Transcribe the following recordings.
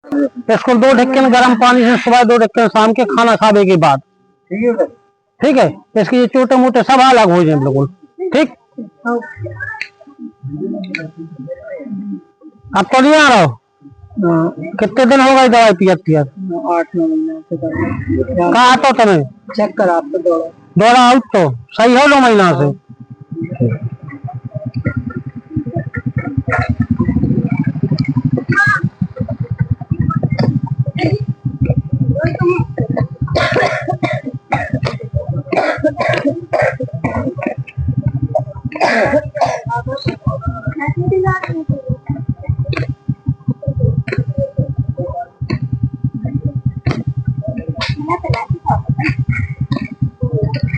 इसको 2 ढक्कन गर्म पानी से सुबह, 2 ढक्कन शाम के खाना खाने के बाद। ठीक है, इसके ये छोटे मोटे सब अलग हो जाए बिल्कुल। ठीक, अब तो नहीं आ रहा हो? कितने दिन हो गए दवाई पियत 8-9 महीने कहा तो तुम्हें चक्कर आप दौड़ा आउट तो सही हो 2 महीना से।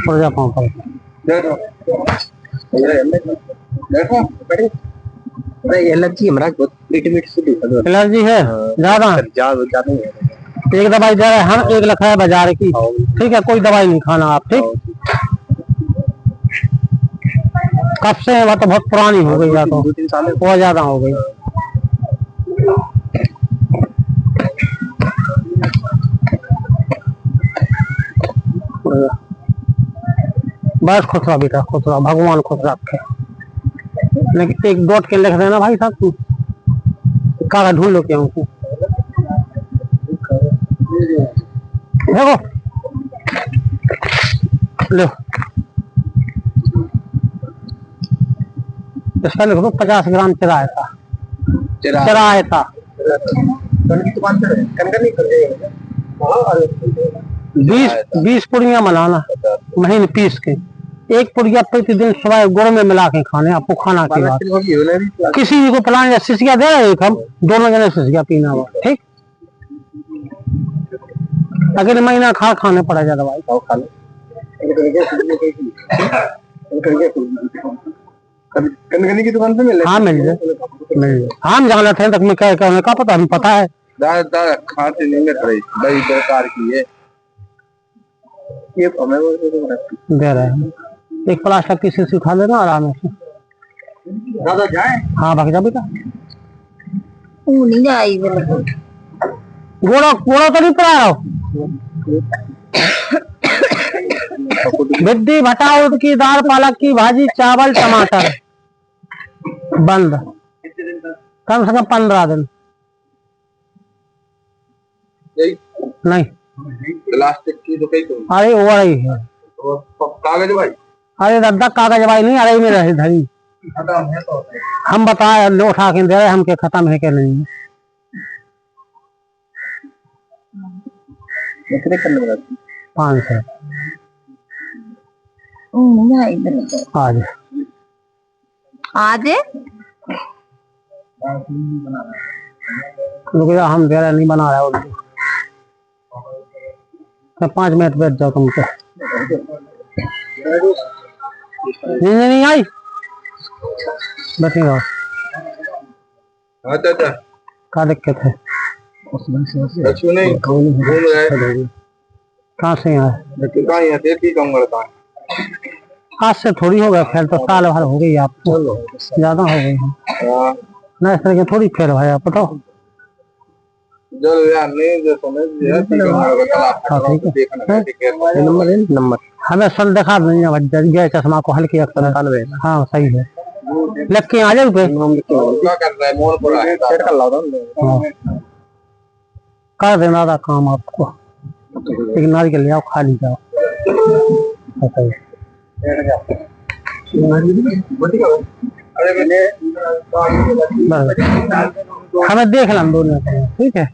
पड़ जा पाँव पर। एलर्जी हमारा मीठ से एलर्जी है ज्यादा। एक दवाई दे रहे हम, 1 लाख है बाजार की। ठीक है, कोई दवाई नहीं खाना आप। ठीक, कब से है? वह तो बहुत पुरानी हो गई, या तो 2-3 साल बहुत ज्यादा हो गई। बस खुश रहा बेटा, खुश रहा, भगवान खुश रखे। लेकिन 1 डॉट के लिख देना भाई साहब, तू कागज ढूंढ लो क्या उनको। देखो लो, इसका लिख दो 50 ग्राम चिरायता। 20 पुड़िया बनाना, महीने पीस के। 1 पुड़िया प्रतिदिन सुबह गुड़ में मिला के खाने, आपको खाना के बाद। किसी को पिलाने या सिसिया दे रहे हम दोनों जने सिसिया पीना हुआ। ठीक, अगले महीना खाने पड़ेगा दवाई। कनकनी की दुकान पे मिल हाँ मिल जाए। हम जाना थे तक में क्या का पता, हमें पता है। खाते नहीं मिल रही भाई, बेकार की है ये। हमें दे रहे हैं 1 प्लास्टिक की शीशी खा लेना आराम से। दादा जाए? हाँ भाग जा बेटा। नहीं जाए गोड़ा गोड़ा तो नहीं पड़ा रहा। भिंडी भटा, उड़द की दाल, पालक की भाजी, चावल, टमाटर। बंद कम से कम 15 दिन। नहीं प्लास्टिक की तो कई तो अरे वो रही है कागज भाई। अरे दादा कागज भाई नहीं, अरे में रही धरी। हम बताए उठा के दे रहे, हम के खत्म है के नहीं। कितने करने वाला 500 आज आज रुकिए, हम दे रहे नहीं बना रहा है। 5 मिनट बैठ जाओ तुम। नहीं आई बैठेगा। क्या दिक्कत है? कहाँ से आए? आज से थोड़ी हो गया, फिर तो साल भर हो गई आपको, ज्यादा हो गई ना। इस तरह की थोड़ी फेर भाई, आप बताओ। नंबर हमें सन दिखा देंगे चश्मा को, हल्की अक्सर। हाँ सही है, लग के आ जाओ पे कर देना था काम आपको। एक नारियल ले आओ, खा ली जाओ। हमें देख लें दोनों, ठीक है।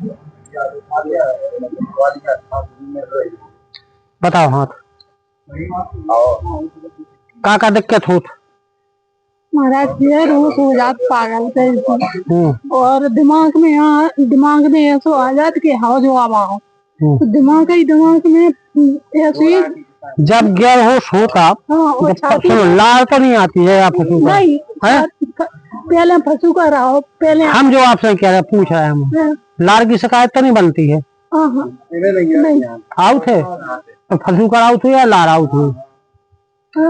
बताओ हाथ का दिक्कत हो? महाराज रोज हो जात पागल से, और दिमाग में ऐसा आ जात कि हाँ जो आओ, तो दिमाग में ऐसे जब गैर होश होता। सुनो, लार तो नहीं आती है आप नहीं है? पहले फंसू कर रहा हो पहले। हम जो आपसे कह रहे पूछ रहे हैं, हम लार की शिकायत तो नहीं बनती है? नहीं आउट है तो फंसू कर आउट हुई या लार आउट हुई?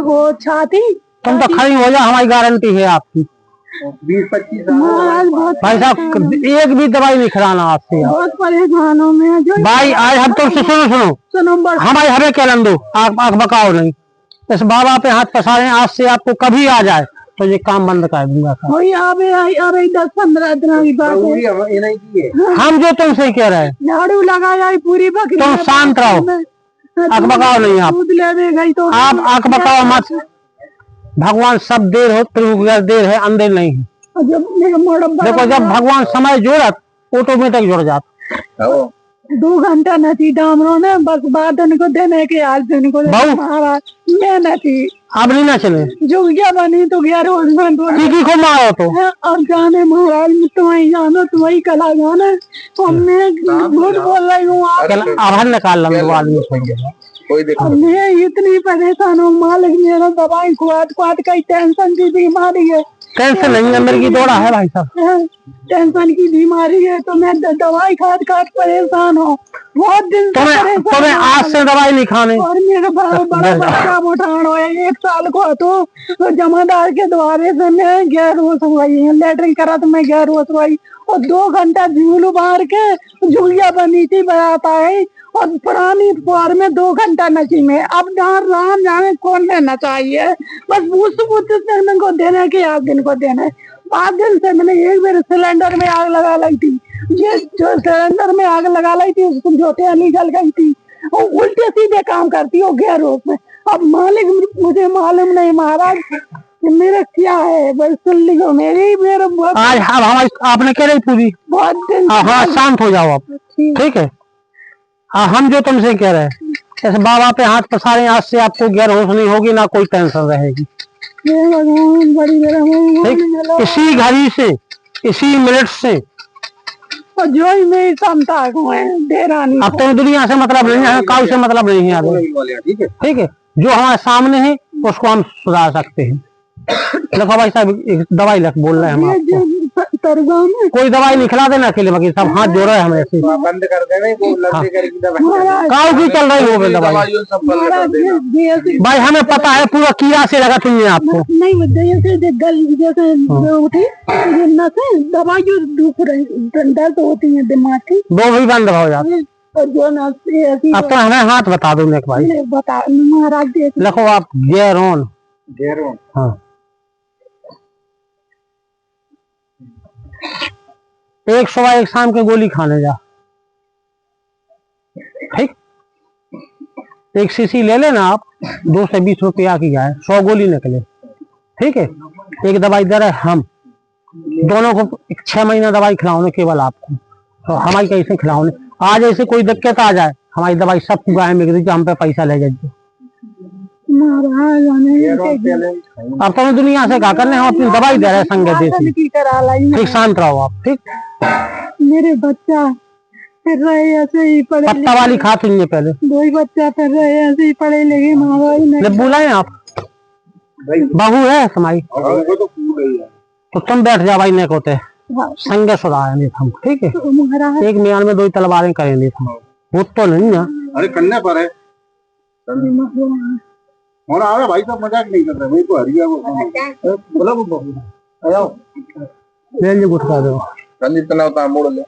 वो छाती तुम तो खड़ी हो जा, हमारी गारंटी है आपकी। 20-25 महाराज बहुत भाई साहब एक भी दवाई नहीं खिलाना आपसे आप। बहुत परेशान हूँ मैं जो भाई आज हम तुमसे सुनो सुनो सुनो बड़ हमारे हमें क्या दो आग बकाओ नहीं। इस बाबा पे हाथ पसारें आज से आपको कभी आ जाए तो ये काम बंद कर दूंगा। वही अबे 10-15 दिन की बात है। हम जो तुमसे कह रहे हैं झाड़ू लगाया पूरी बकरी तुम शांत रहो, आग बकाओ नहीं आप। दूध ले गई तो आप आग बकाओ मत। भगवान सब देर हो प्रभु देर है अंधेर नहीं है। जब मेरा मोड़ा देखो जब भगवान समय जोड़त ऑटोमेटिक जुड़ जाता। 2 घंटा नथी डामरो ने बस बात इनको देने के आज दिन को बहू। महाराज मैं नथी अब नहीं ना चले जो गया बनी तो गया रोज में दो की को मारो तो अब जाने महाराज तुम्हारी जानो तुम्हारी कला जाने तो मैं झूठ बोल रही हूँ आप अब निकाल लंदो आदमी कोई दिक्कत मैं इतनी परेशान हूँ मालिक मेरा दवाई खुआत कई टेंशन की बीमारी है। टेंशन नहीं है मेरे की दौड़ा है भाई साहब। टेंशन की बीमारी है तो मैं दवाई खाट परेशान हूँ बहुत दिन से तुम्हें आज से दवाई नहीं खाने। और मेरा बड़ा बच्चा उठान हो 1 साल को तो जमादार के द्वारे से मैं गैर होश हुई लेटरिन करा तो मैं गैर होश हुई और 2 घंटा झूलू मार के झुलिया बनी थी बनाता है और पुरानी पुआर में 2 घंटा नची में अब राम जाने कौन लेना चाहिए बस उस को देने के 8 दिन को देना 5 दिन से मैंने एक बार सिलेंडर में आग लगा ली थी। ये जो सिलेंडर में आग लगा ली थी उसको जोते निकल गई थी और उल्टे सीधे काम करती हो गैर रोज में। अब मालिक मुझे मालूम नहीं महाराज मेरा क्या है बस सुन लीजिए मेरी मेरा आज हमारी आपने कह रही पूरी बहुत दिन हाँ शांत हो जाओ आप ठीक है। हम जो तुमसे कह रहे हैं ऐसे बाबा पे हाथ पसारें आज से आपको गैर होश नहीं होगी ना कोई टेंशन रहेगी। ठीक इसी घड़ी से इसी मिनट से और जो ही मेरी क्षमता है डेरा नहीं अब तो दुनिया से मतलब नहीं है काउ से मतलब नहीं है। ठीक है जो हमारे सामने है उसको हम सुधार सकते हैं। देखो भाई साहब एक दवाई लग बोल रहे हैं हम आपको कोई दवाई नहीं खिला देना अकेले बाकी सब हाथ जोड़ रहे हैं हमें से बंद कर देना काउ की चल रही हो दवाई भाई हमें पता है पूरा किया से लगा तुमने आपको नहीं जैसे गल जैसे उठी दवाई जो दर्द होती है दिमाग की वो भी बंद हो जाती और जो अब तो हमें हाथ बता दो भाई बता महाराज लिखो आप गैरोन हाँ एक सुबह एक शाम के गोली खाने जा ठीक 1 शीशी ले लेना आप 2 से 20 रुपया की जाए 100 गोली निकले ठीक है। एक दवाई दे रहे हम दोनों को 6 महीना दवाई खिलाओगे केवल आपको तो हमारी कैसे खिलाओगे। आज ऐसे कोई दिक्कत आ जाए हमारी दवाई सब गाय में गिर हम पे पैसा ले जाइए। अब तो दुनिया से क्या करने हम अपनी दवाई दे रहे संग देसी ठीक शांत रहो आप ठीक। मेरे बच्चा फिर रहे ऐसे ही पढ़े पत्ता वाली खा तुमने पहले 2 ही बच्चा फिर रहे ऐसे ही पढ़े लिखे माँ बाप बुलाए आप बहू है तुम्हारी तो तुम बैठ जाओ भाई नेक होते संग सुधारेंगे हम ठीक है। 1 म्यान में 2 तलवारें करेंगे हम वो तो नहीं है अरे करने पर है और आ रहा भाई साहब मजाक नहीं कर रहे भाई को हरिया बोला वो ले गुटका दो इतना मोड़ ले